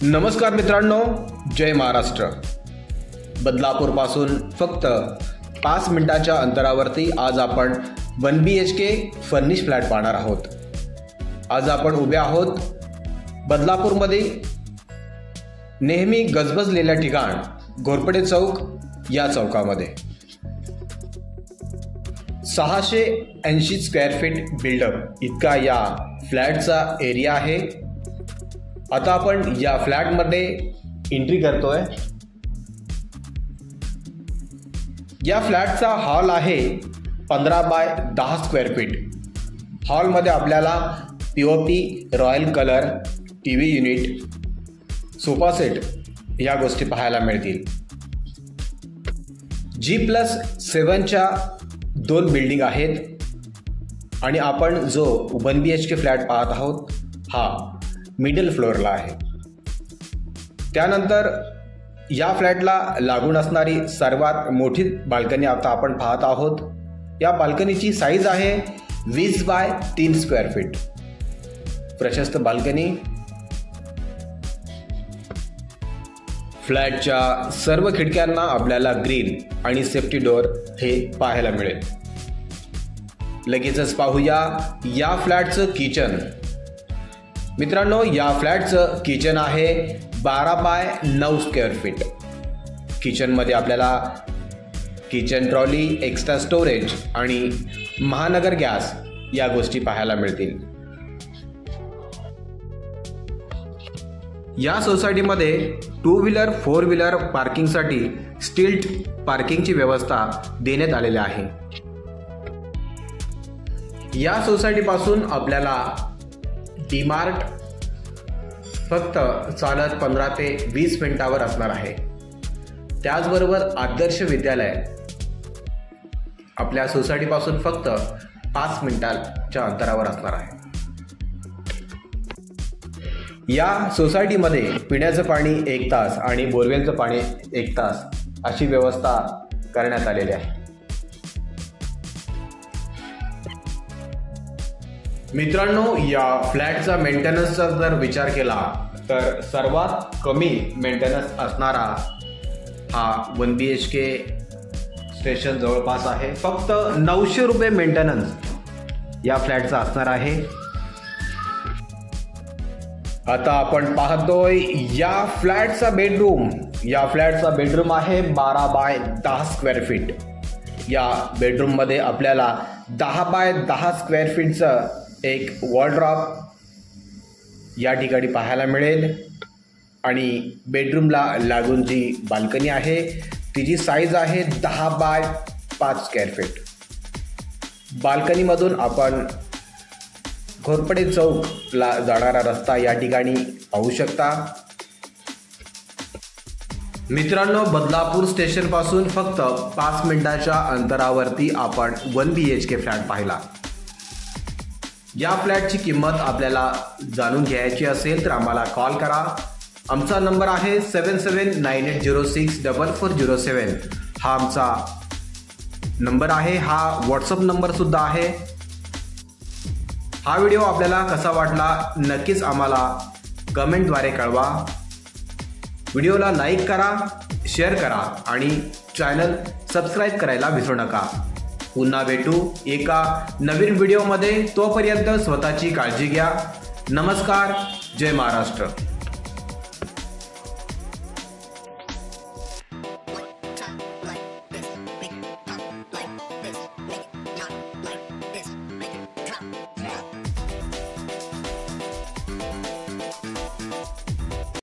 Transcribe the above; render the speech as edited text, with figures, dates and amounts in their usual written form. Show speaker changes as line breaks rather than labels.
नमस्कार मित्रांनो, जय महाराष्ट्र। बदलापूर पासून फक्त 5 मिनिटाच्या अंतरावरती आज आपण 1 BHK फर्निश फ्लॅट पाहणार आहोत। आज आपण उभे आहोत बदलापूरमध्ये नेहमी गजबजलेल्या ठिकाण घोरपडे चौक या चौकामध्ये 680 स्क्वेअर फीट बिल्डअप इतका या फ्लॅटचा एरिया आहे। आता आपण या फ्लॅटमध्ये एंट्री करतोय। या फ्लॅटचा हॉल आहे 15 बाय 10 स्क्वेअर फीट। हॉलमध्ये आपल्याला POP, royal colour, TV unit, sofa set या गोष्टी पाहायला मिळतील। G+7च्या 2 बिल्डिंग आहेत आणि आपण जो 1 BHK फ्लॅट पाहत आहोत हा मिडल फ्लोअरला आहे। त्यानंतर या फ्लॅटला लागून असणारी सर्वात मोठी बाल्कनी आता आपण पाहत आहोत। या बाल्कनीची साईज आहे 20 बाय 3 स्क्वेअर फीट। प्रशस्त बाल्कनी। फ्लॅटच्या सर्व खिडक्यांना आपल्याला ग्रिल आणि सेफ्टी डोअर हे पाहायला मिळेल। लगेचच पाहूया या फ्लॅटचं किचन। मित्रांनो, या फ्लॅटचं किचन आहे 12 बाय 9 स्क्वेअर फीट। किचनमध्ये आपल्याला किचन ट्रॉली, एक्स्ट्रा स्टोरेज आणि महानगर गॅस या गोष्टी पाहायला मिळतील। या सोसायटीमध्ये 2 व्हीलर 4 व्हीलर पार्किंगसाठी स्टिल्ट पार्किंगची व्यवस्था देण्यात आलेली आहे। या सोसायटीपासून आपल्याला डीमार्ट फक्त चालत 15 ते 20 मिनिटावर असणार आहे। त्याचबरोबर आदर्श विद्यालय आपल्या सोसायटीपासून फक्त 5 मिनिटांच्या अंतरावर असणार आहे। या सोसायटीमध्ये पिण्याचं पाणी 1 तास आणि बोरवेलचं पाणी 1 तास अशी व्यवस्था करण्यात आलेली आहे। मित्रांनो, या फ्लॅटचा मेंटेनन्सचा जर विचार केला तर सर्वात कमी मेंटेनन्स असणारा हा 1 BHK स्टेशन जवळपास आहे। फक्त 900 रुपये मेंटेनन्स या फ्लॅटचा असणार आहे। आता आपण पाहतोय या फ्लॅटचा बेडरूम। या फ्लॅटचा बेडरूम आहे 12 बाय 10 स्क्वेअर फीट। या बेडरूम मध्ये आपल्याला 10 बाय 10 स्क्वेअर फीटचं एक वॉर्डरोब या ठिकाणी पाहायला मिळेल आणि बेडरूमला लागून जी बाल्कनी आहे तिची साईज आहे 10 बाय 5 स्क्वेअर फीट। बाल्कनीमधून आपण घोरपडे चौकला जाणारा रस्ता या ठिकाणी पाहू शकता। मित्रांनो, बदलापूर स्टेशन पासून फक्त 5 मिनिटाच्या अंतरावरती आपण 1 BHK फ्लॅट पाहिला। या फ्लॅटची किंमत आपल्याला जाणून घ्यायची असेल तर आम्हाला कॉल करा। आमचा नंबर आहे 7798064407। हा आमचा नंबर आहे। हा व्हॉट्सअप नंबर सुद्धा आहे। हा व्हिडिओ आपल्याला कसा वाटला नक्कीच आम्हाला कमेंटद्वारे कळवा। व्हिडिओला लाईक करा, शेअर करा आणि चॅनल सबस्क्राईब करायला विसरू नका। पुन्हा भेटू एका नवीन व्हिडिओमध्ये। तोपर्यंत स्वतःची काळजी घ्या। नमस्कार, जय महाराष्ट्र।